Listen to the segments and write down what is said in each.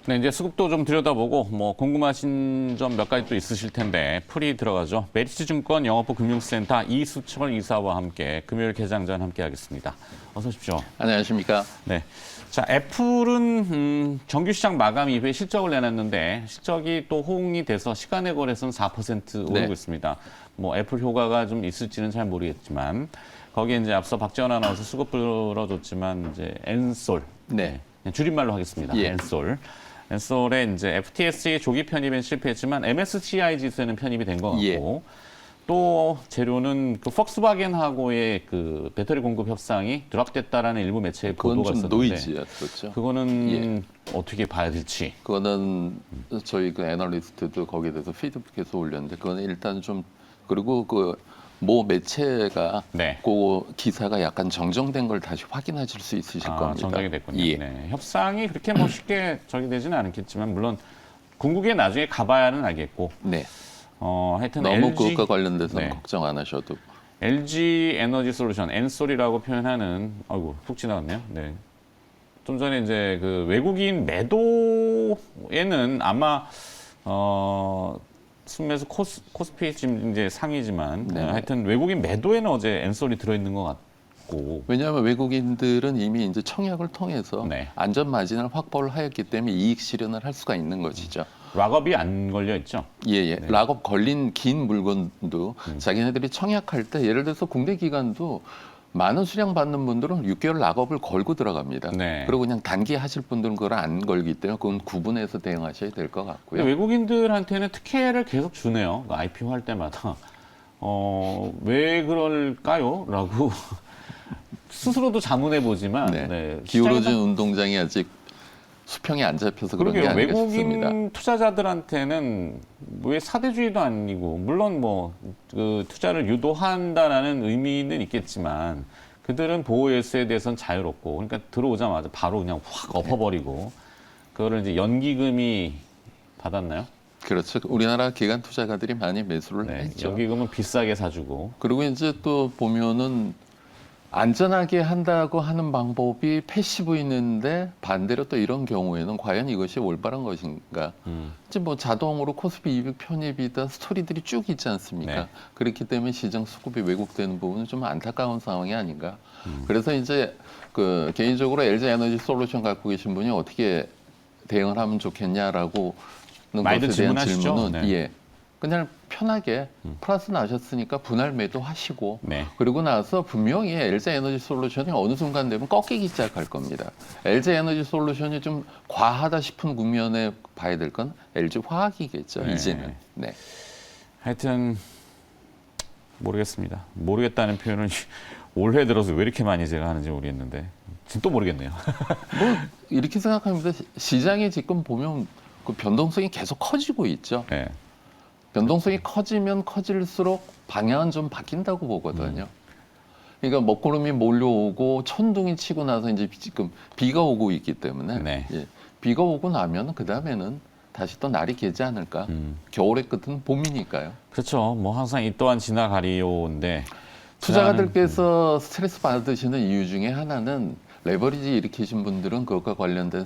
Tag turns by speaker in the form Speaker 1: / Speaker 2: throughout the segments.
Speaker 1: 네, 이제 수급도 좀 들여다보고 뭐 궁금하신 점 몇 가지 또 있으실 텐데 풀이 들어가죠. 메리츠증권 영업부 금융센터 이수철 이사와 함께 금요일 개장 전 함께하겠습니다. 어서 오십시오.
Speaker 2: 안녕하십니까.
Speaker 1: 네. 자, 애플은 정규 시장 마감 이후에 실적을 내놨는데 실적이 또 호응이 돼서 시간의 거래선 4% 오르고
Speaker 2: 네.
Speaker 1: 있습니다. 뭐 애플 효과가 좀 있을지는 잘 모르겠지만 거기에 이제 앞서 박지원 아나운서 수급 불어줬지만 이제 엔솔.
Speaker 2: 네.
Speaker 1: 그냥 줄임말로 하겠습니다.
Speaker 2: 예.
Speaker 1: 엔솔. 엔솔의 이제 FTSE 조기 편입엔 실패했지만 MSCI 지수에는 편입이 된 것 같고
Speaker 2: 예.
Speaker 1: 또 재료는 그 폭스바겐하고의 그 배터리 공급 협상이 누락됐다라는 일부 매체의
Speaker 2: 그건
Speaker 1: 보도가
Speaker 2: 좀
Speaker 1: 있었는데
Speaker 2: 노이즈였었죠.
Speaker 1: 그거는 어떻게 봐야 될지.
Speaker 2: 그거는 저희 그 애널리스트도 거기에 대해서 피드백해서 올렸는데 그거는 일단 좀 그리고 그 모 매체가
Speaker 1: 네.
Speaker 2: 그 기사가 약간 정정된 걸 다시 확인하실 수 있으실 겁니다.
Speaker 1: 정정이 됐군요.
Speaker 2: 예.
Speaker 1: 네. 협상이 그렇게 뭐 쉽게 저기 되지는 않겠지만 물론 궁극에 나중에 가봐야는 알겠고
Speaker 2: 네.
Speaker 1: 하여튼
Speaker 2: 너무
Speaker 1: LG,
Speaker 2: 그것과 관련돼서는
Speaker 1: 네.
Speaker 2: 걱정 안 하셔도.
Speaker 1: LG 에너지 솔루션, 엔솔이라고 표현하는, 아이고, 훅 지나갔네요. 네. 좀 전에 이제 그 외국인 매도에는 아마, 순매수 코스피 지금 이제 상위지만,
Speaker 2: 네.
Speaker 1: 하여튼 외국인 매도에는 어제 엔솔이 들어있는 것 같고,
Speaker 2: 왜냐하면 외국인들은 이미 이제 청약을 통해서
Speaker 1: 네.
Speaker 2: 안전 마진을 확보를 하였기 때문에 이익 실현을 할 수가 있는 것이죠.
Speaker 1: 락업이 안 걸려 있죠.
Speaker 2: 예. 락업 걸린 긴 물건도 자기네들이 청약할 때 예를 들어서 국내 기관도 많은 수량 받는 분들은 6개월 락업을 걸고 들어갑니다.
Speaker 1: 네.
Speaker 2: 그리고 그냥 단기 하실 분들은 그걸 안 걸기 때문에 그건 구분해서 대응하셔야 될 것
Speaker 1: 근데
Speaker 2: 같고요.
Speaker 1: 외국인들한테는 특혜를 계속 주네요. 그 IPO 할 때마다. 왜 그럴까요? 라고 스스로도 자문해보지만.
Speaker 2: 네.
Speaker 1: 네,
Speaker 2: 기울어진 운동장이 아직 수평이 안 잡혀서 그런 게
Speaker 1: 그러게요.
Speaker 2: 아니겠습니다.
Speaker 1: 외국인 투자자들한테는 왜 사대주의도 아니고 물론 뭐 그 투자를 유도한다라는 의미는 있겠지만 그들은 보호 열쇠에 대해서는 자유롭고 그러니까 들어오자마자 바로 그냥 확 엎어버리고 그거를 이제 연기금이 받았나요?
Speaker 2: 그렇죠. 우리나라 기관 투자가들이 많이 매수를
Speaker 1: 네,
Speaker 2: 했죠.
Speaker 1: 연기금은 비싸게 사주고
Speaker 2: 그리고 이제 또 보면은 안전하게 한다고 하는 방법이 패시브 있는데 반대로 또 이런 경우에는 과연 이것이 올바른 것인가? 이제 뭐 자동으로 코스피 200 편입이다 스토리들이 쭉 있지 않습니까?
Speaker 1: 네.
Speaker 2: 그렇기 때문에 시장 수급이 왜곡되는 부분은 좀 안타까운 상황이 아닌가? 그래서 이제 그 개인적으로 LG 에너지 솔루션 갖고 계신 분이 어떻게 대응을 하면 좋겠냐라고 하는
Speaker 1: 많이들
Speaker 2: 것에 대한
Speaker 1: 질문하시죠?
Speaker 2: 질문은
Speaker 1: 네.
Speaker 2: 예. 그냥 편하게 플러스 나셨으니까 분할 매도 하시고
Speaker 1: 네.
Speaker 2: 그리고 나서 분명히 LG 에너지 솔루션이 어느 순간 되면 꺾이기 시작할 겁니다. LG 에너지 솔루션이 좀 과하다 싶은 국면에 봐야 될 건 LG 화학이겠죠.
Speaker 1: 네.
Speaker 2: 이제는. 네.
Speaker 1: 하여튼 모르겠습니다. 모르겠다는 표현은 올해 들어서 왜 이렇게 많이 제가 하는지 모르겠는데 지금 또 모르겠네요.
Speaker 2: 뭐 이렇게 생각합니다. 시장이 지금 보면 그 변동성이 계속 커지고 있죠.
Speaker 1: 네.
Speaker 2: 변동성이 커지면 커질수록 방향은 좀 바뀐다고 보거든요. 그러니까 먹구름이 몰려오고 천둥이 치고 나서 이제 지금 비가 오고 있기 때문에
Speaker 1: 네.
Speaker 2: 예, 비가 오고 나면 그 다음에는 다시 또 날이 개지 않을까. 겨울의 끝은 봄이니까요.
Speaker 1: 그렇죠. 뭐 항상 이 또한 지나가리오인데
Speaker 2: 투자가들께서 스트레스 받으시는 이유 중에 하나는 레버리지 일으키신 분들은 그것과 관련된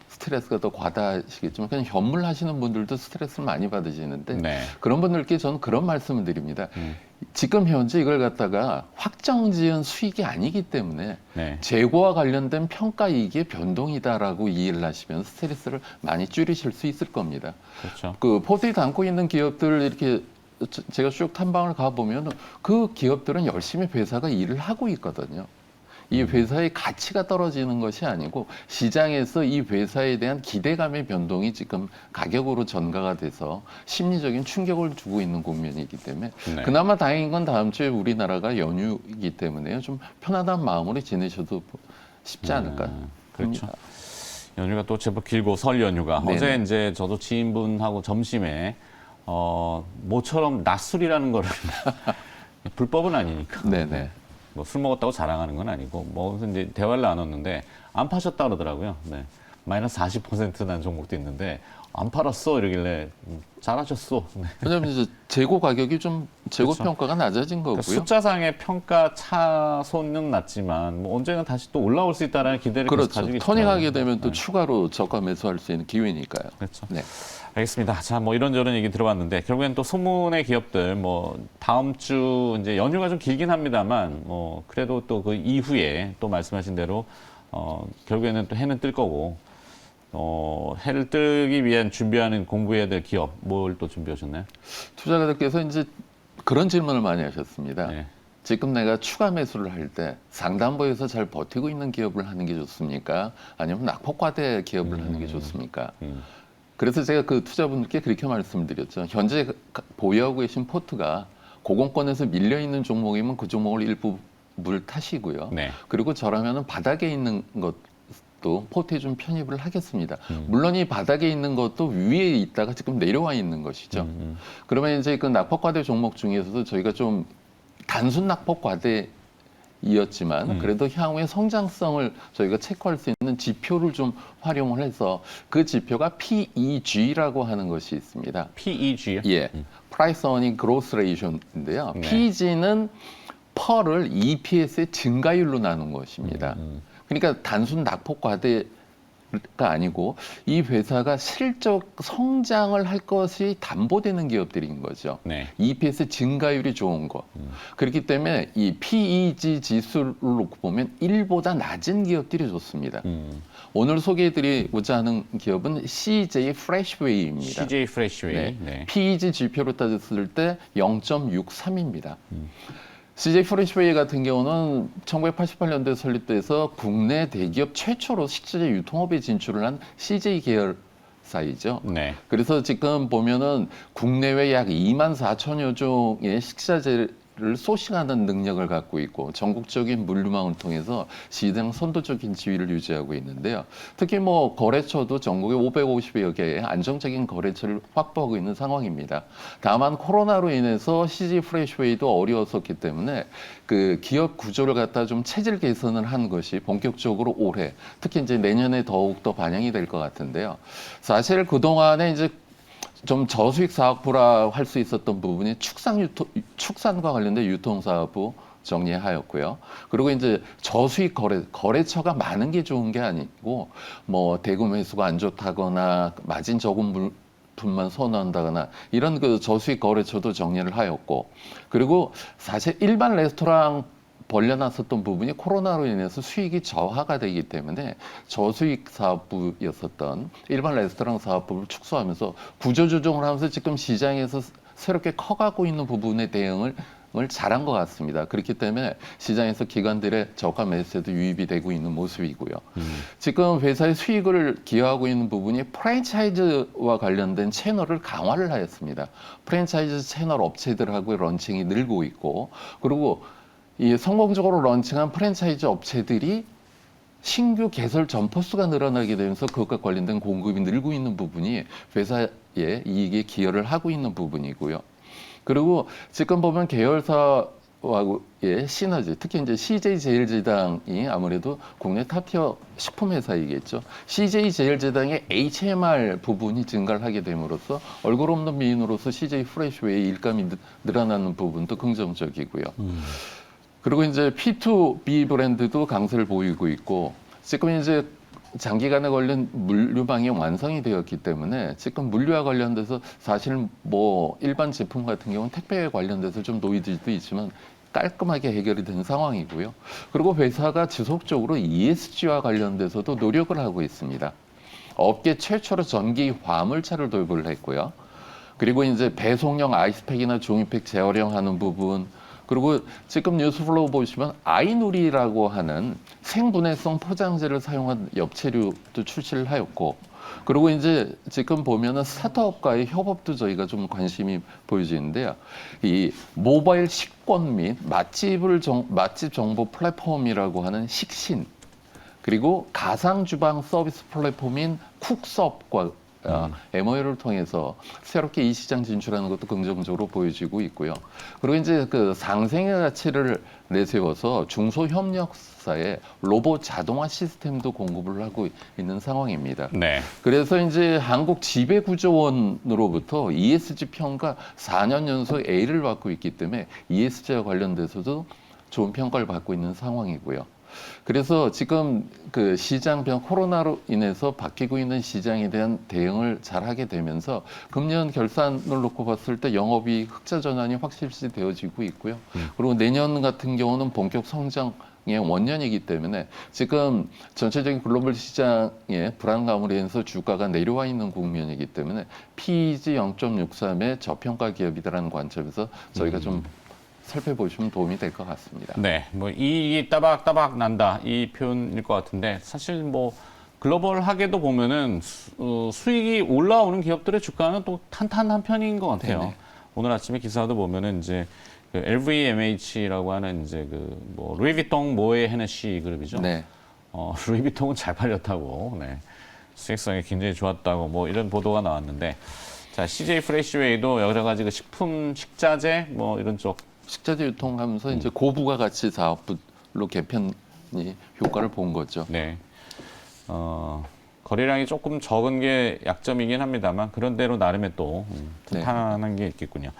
Speaker 2: 스트레스가 더 과다하시겠지만 그냥 현물하시는 분들도 스트레스를 많이 받으시는데
Speaker 1: 네.
Speaker 2: 그런 분들께 저는 그런 말씀을 드립니다. 지금 현재 이걸 갖다가 확정지은 수익이 아니기 때문에
Speaker 1: 네.
Speaker 2: 재고와 관련된 평가이익의 변동이다라고 이해를 하시면 스트레스를 많이 줄이실 수 있을 겁니다.
Speaker 1: 그렇죠.
Speaker 2: 그 포트에 담고 있는 기업들 이렇게 제가 쭉 탐방을 가보면 그 기업들은 열심히 회사가 일을 하고 있거든요. 이 회사의 가치가 떨어지는 것이 아니고 시장에서 이 회사에 대한 기대감의 변동이 지금 가격으로 전가가 돼서 심리적인 충격을 주고 있는 국면이기 때문에
Speaker 1: 네.
Speaker 2: 그나마 다행인 건 다음 주에 우리나라가 연휴이기 때문에 좀 편안한 마음으로 지내셔도 쉽지 않을까.
Speaker 1: 그렇죠.
Speaker 2: 합니다.
Speaker 1: 연휴가 또 제법 길고 설 연휴가
Speaker 2: 네네.
Speaker 1: 어제 이제 저도 지인분하고 점심에 모처럼 낮술이라는 거를 불법은 아니니까
Speaker 2: 네네.
Speaker 1: 뭐 술 먹었다고 자랑하는 건 아니고 뭐 그래서 이제 대화를 나눴는데 안 파셨다 그러더라고요. 네. 마이너스 40%난 종목도 있는데 안 팔았어 이러길래 잘하셨어. 네.
Speaker 2: 왜냐하면 이제 재고 가격이 좀 재고
Speaker 1: 그렇죠.
Speaker 2: 평가가 낮아진 거고요.
Speaker 1: 그러니까 숫자상의 평가 차손은 낮지만 뭐 언젠가 다시 또 올라올 수 있다는 기대를 계속
Speaker 2: 그렇죠.
Speaker 1: 가지고
Speaker 2: 터닝하게
Speaker 1: 있더라고요.
Speaker 2: 되면 또
Speaker 1: 네.
Speaker 2: 추가로 저가 매수할 수 있는 기회니까요.
Speaker 1: 그렇죠.
Speaker 2: 네.
Speaker 1: 알겠습니다. 자, 뭐 이런저런 얘기 들어봤는데 결국엔 또 소문의 기업들 뭐 다음 주 이제 연휴가 좀 길긴 합니다만 뭐 그래도 또 그 이후에 또 말씀하신 대로 결국에는 또 해는 뜰 거고 해를 뜨기 위한 준비하는 공부해야 될 기업 뭘 또 준비하셨나요?
Speaker 2: 투자자들께서 이제 그런 질문을 많이 하셨습니다.
Speaker 1: 네.
Speaker 2: 지금 내가 추가 매수를 할 때 상단부에서 잘 버티고 있는 기업을 하는 게 좋습니까? 아니면 낙폭과대 기업을 하는 게 좋습니까? 그래서 제가 그 투자분들께 그렇게 말씀드렸죠. 현재 보유하고 계신 포트가 고공권에서 밀려 있는 종목이면 그 종목을 일부 물 타시고요.
Speaker 1: 네.
Speaker 2: 그리고 저라면은 바닥에 있는 것도 포트에 좀 편입을 하겠습니다. 물론 이 바닥에 있는 것도 위에 있다가 지금 내려와 있는 것이죠. 그러면 이제 그 낙폭과대 종목 중에서도 저희가 좀 단순 낙폭과대이었지만 그래도 향후의 성장성을 저희가 체크할 수 있는 지표를 좀 활용을 해서 그 지표가 PEG라고 하는 것이 있습니다.
Speaker 1: PEG요?
Speaker 2: 예, Price Earning Growth Ratio인데요.
Speaker 1: 네.
Speaker 2: PEG는 per를 EPS의 증가율로 나눈 것입니다. 그러니까 단순 낙폭과대가 아니고 이 회사가 실적 성장을 할 것이 담보되는 기업들인 거죠.
Speaker 1: 네.
Speaker 2: EPS 증가율이 좋은 거. 그렇기 때문에 이 PEG 지수를 놓고 보면 1보다 낮은 기업들이 좋습니다. 오늘 소개해드리고자 하는 기업은 CJ 프레시웨이입니다.
Speaker 1: CJ 프레시웨이.
Speaker 2: 네.
Speaker 1: 네.
Speaker 2: PEG 지표로 따졌을 때 0.63입니다. CJ 프레시웨이 같은 경우는 1988년도에 설립돼서 국내 대기업 최초로 식자재 유통업에 진출을 한 CJ 계열사이죠.
Speaker 1: 네.
Speaker 2: 그래서 지금 보면은 국내외 약 2만 4천여 종의 식자재를 소싱하는 능력을 갖고 있고 전국적인 물류망을 통해서 시장 선도적인 지위를 유지하고 있는데요. 특히 뭐 거래처도 전국에 550여 개의 안정적인 거래처를 확보하고 있는 상황입니다. 다만 코로나로 인해서 CJ 프레시웨이도 어려웠었기 때문에 그 기업 구조를 갖다 좀 체질 개선을 한 것이 본격적으로 올해 특히 이제 내년에 더욱 더 반영이 될 것 같은데요. 사실 그동안에 이제 좀 저수익 사업부라 할 수 있었던 부분이 축산과 관련된 유통사업부 정리하였고요. 그리고 이제 저수익 거래처가 많은 게 좋은 게 아니고 뭐 대금 회수가 안 좋다거나 마진 적은 물품만 선호한다거나 이런 그 저수익 거래처도 정리를 하였고 그리고 사실 일반 레스토랑 벌려놨었던 부분이 코로나로 인해서 수익이 저하가 되기 때문에 저수익 사업부였었던 일반 레스토랑 사업부를 축소하면서 구조조정을 하면서 지금 시장에서 새롭게 커가고 있는 부분에 대응을 잘한 것 같습니다. 그렇기 때문에 시장에서 기관들의 저가 매수에도 유입이 되고 있는 모습이고요. 지금 회사의 수익을 기여하고 있는 부분이 프랜차이즈와 관련된 채널을 강화를 하였습니다. 프랜차이즈 채널 업체들하고의 런칭이 늘고 있고 그리고 이 성공적으로 런칭한 프랜차이즈 업체들이 신규 개설 점포 수가 늘어나게 되면서 그것과 관련된 공급이 늘고 있는 부분이 회사의 이익에 기여를 하고 있는 부분이고요. 그리고 지금 보면 계열사와의 시너지, 특히 이제 CJ 제일제당이 아무래도 국내 탑티어 식품 회사이겠죠. CJ 제일제당의 HMR 부분이 증가를 하게 됨으로써 얼굴 없는 미인으로서 CJ 프레시웨이 일감이 늘어나는 부분도 긍정적이고요. 그리고 이제 P2B 브랜드도 강세를 보이고 있고 지금 이제 장기간에 걸린 물류망이 완성이 되었기 때문에 지금 물류와 관련돼서 사실 뭐 일반 제품 같은 경우는 택배에 관련돼서 좀 노이즈도 있지만 깔끔하게 해결이 된 상황이고요. 그리고 회사가 지속적으로 ESG와 관련돼서도 노력을 하고 있습니다. 업계 최초로 전기 화물차를 도입을 했고요. 그리고 이제 배송용 아이스팩이나 종이팩 재활용하는 부분 그리고 지금 뉴스플로우 보시면 아이누리라고 하는 생분해성 포장재를 사용한 엽채류도 출시를 하였고 그리고 이제 지금 보면은 스타트업과의 협업도 저희가 좀 관심이 보여지는데요. 이 모바일 식권 및 맛집 정보 플랫폼이라고 하는 식신 그리고 가상 주방 서비스 플랫폼인 쿡섭과 MOU를 통해서 새롭게 이 시장 진출하는 것도 긍정적으로 보여지고 있고요. 그리고 이제 그 상생의 가치를 내세워서 중소협력사에 로봇 자동화 시스템도 공급을 하고 있는 상황입니다.
Speaker 1: 네.
Speaker 2: 그래서 이제 한국 지배구조원으로부터 ESG 평가 4년 연속 A를 받고 있기 때문에 ESG와 관련돼서도 좋은 평가를 받고 있는 상황이고요. 그래서 지금 그 시장 변 코로나로 인해서 바뀌고 있는 시장에 대한 대응을 잘 하게 되면서 금년 결산을 놓고 봤을 때 영업이 흑자 전환이 확실시 되어지고 있고요. 그리고 내년 같은 경우는 본격 성장의 원년이기 때문에 지금 전체적인 글로벌 시장의 불안감으로 인해서 주가가 내려와 있는 국면이기 때문에 PEG 0.63의 저평가 기업이다라는 관점에서 저희가 좀 살펴보시면 도움이 될 것 같습니다.
Speaker 1: 네, 뭐 이익이 따박따박 난다 이 표현일 것 같은데 사실 뭐 글로벌하게도 보면은 수익이 올라오는 기업들의 주가는 또 탄탄한 편인 것 같아요.
Speaker 2: 네네.
Speaker 1: 오늘 아침에 기사도 보면은 이제 그 LVMH라고 하는 이제 그 뭐 루이비통 모에 헤네시 그룹이죠.
Speaker 2: 네.
Speaker 1: 루이비통은 잘 팔렸다고, 네. 수익성이 굉장히 좋았다고 뭐 이런 보도가 나왔는데, 자 CJ 프레시웨이도 여러 가지 그 식품, 식자재 뭐 이런 쪽.
Speaker 2: 식자재 유통하면서 이제 고부가가치 사업부로 개편이 효과를 본 거죠.
Speaker 1: 네. 거래량이 조금 적은 게 약점이긴 합니다만 그런 대로 나름의 또 탄탄한 게 있겠군요.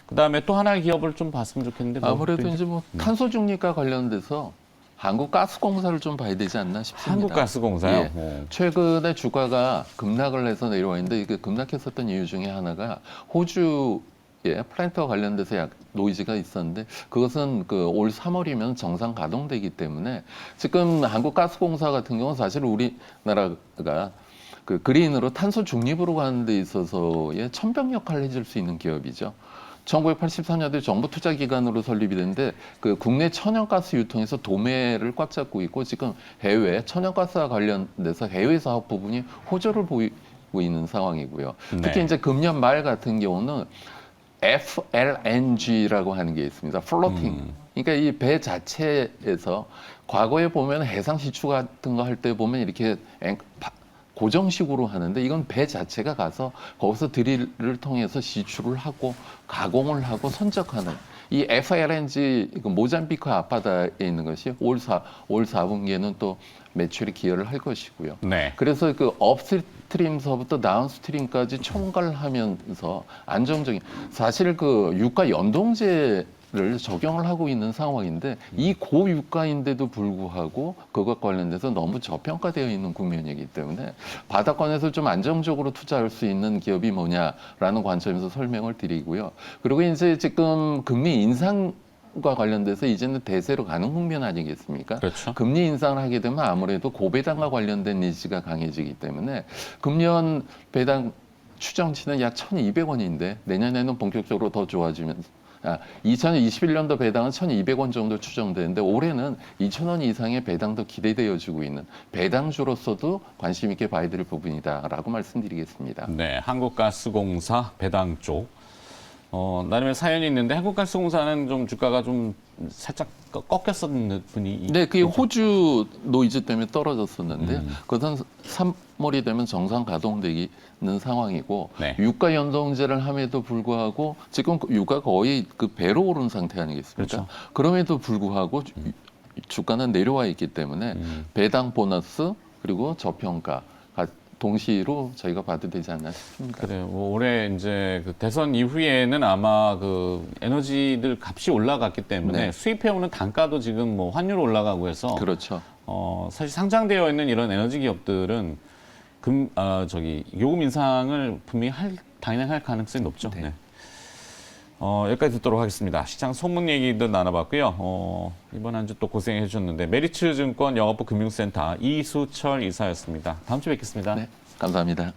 Speaker 1: 그다음에 또 하나의 기업을 좀 봤으면 좋겠는데 뭐
Speaker 2: 아무래도
Speaker 1: 또
Speaker 2: 이제 뭐 탄소 중립과 관련돼서 한국가스공사를 좀 봐야 되지 않나 싶습니다.
Speaker 1: 한국가스공사요?
Speaker 2: 예.
Speaker 1: 오.
Speaker 2: 최근에 주가가 급락을 해서 내려와 있는데 이게 급락했었던 이유 중에 하나가 호주의 플랜트와 관련돼서 노이즈가 있었는데 그것은 그 올 3월이면 정상 가동되기 때문에 지금 한국가스공사 같은 경우는 사실 우리나라가 그 그린으로 탄소 중립으로 가는 데 있어서의 천병 역할을 해줄 수 있는 기업이죠. 1984년도에 정부 투자 기관으로 설립이 됐는데 그 국내 천연가스 유통에서 도매를 꽉 잡고 있고 지금 해외 천연가스와 관련돼서 해외 사업 부분이 호조를 보이고 있는 상황이고요. 특히
Speaker 1: 네.
Speaker 2: 이제 금년 말 같은 경우는 FLNG라고 하는 게 있습니다. 플로팅. 그러니까 이 배 자체에서 과거에 보면 해상 시추 같은 거 할 때 보면 이렇게 고정식으로 하는데 이건 배 자체가 가서 거기서 드릴을 통해서 시추를 하고 가공을 하고 선적하는 이 FLNG 모잠비크 앞바다에 있는 것이 올 4분기에는 또 매출이 기여를 할 것이고요.
Speaker 1: 네.
Speaker 2: 그래서 그 업스트림서부터 다운스트림까지 총괄하면서 안정적인 사실 그 유가 연동제를 적용을 하고 있는 상황인데 이 고유가인데도 불구하고 그것과 관련돼서 너무 저평가되어 있는 국면이기 때문에 바닥권에서 좀 안정적으로 투자할 수 있는 기업이 뭐냐라는 관점에서 설명을 드리고요. 그리고 이제 지금 금리 인상과 관련돼서 이제는 대세로 가는 국면 아니겠습니까?
Speaker 1: 그렇죠.
Speaker 2: 금리 인상을 하게 되면 아무래도 고배당과 관련된 니즈가 강해지기 때문에 금년 배당 추정치는 약 1,200원인데 내년에는 본격적으로 더 좋아지면서 2021년도 배당은 1,200원 정도 추정되는데 올해는 2,000원 이상의 배당도 기대되어지고 있는 배당주로서도 관심 있게 봐야 될 부분이다라고 말씀드리겠습니다.
Speaker 1: 네, 한국가스공사 배당 쪽. 나름의 사연이 있는데 한국가스공사는 좀 주가가 좀 살짝 꺾였었는 분이.
Speaker 2: 네, 그게 호주 노이즈 때문에 떨어졌었는데 그것은 3월이 되면 정상 가동되기는 상황이고
Speaker 1: 네.
Speaker 2: 유가 연동제를 함에도 불구하고 지금 유가가 거의 그 배로 오른 상태 아니겠습니까?
Speaker 1: 그렇죠.
Speaker 2: 그럼에도 불구하고 주가는 내려와 있기 때문에 배당 보너스 그리고 저평가 동시로 저희가 봐도 되지 않나 싶습니다.
Speaker 1: 그래요. 뭐 올해 이제 그 대선 이후에는 아마 그 에너지들 값이 올라갔기 때문에
Speaker 2: 네.
Speaker 1: 수입해오는 단가도 지금 뭐 환율 올라가고 해서
Speaker 2: 그렇죠.
Speaker 1: 사실 상장되어 있는 이런 에너지 기업들은 요금 인상을 분명히 당연히 할 가능성이 높죠.
Speaker 2: 네.
Speaker 1: 네. 여기까지 듣도록 하겠습니다. 시장 소문 얘기도 나눠봤고요. 이번 한 주 또 고생해 주셨는데 메리츠 증권 영업부 금융센터 이수철 이사였습니다. 다음 주에 뵙겠습니다.
Speaker 2: 네, 감사합니다.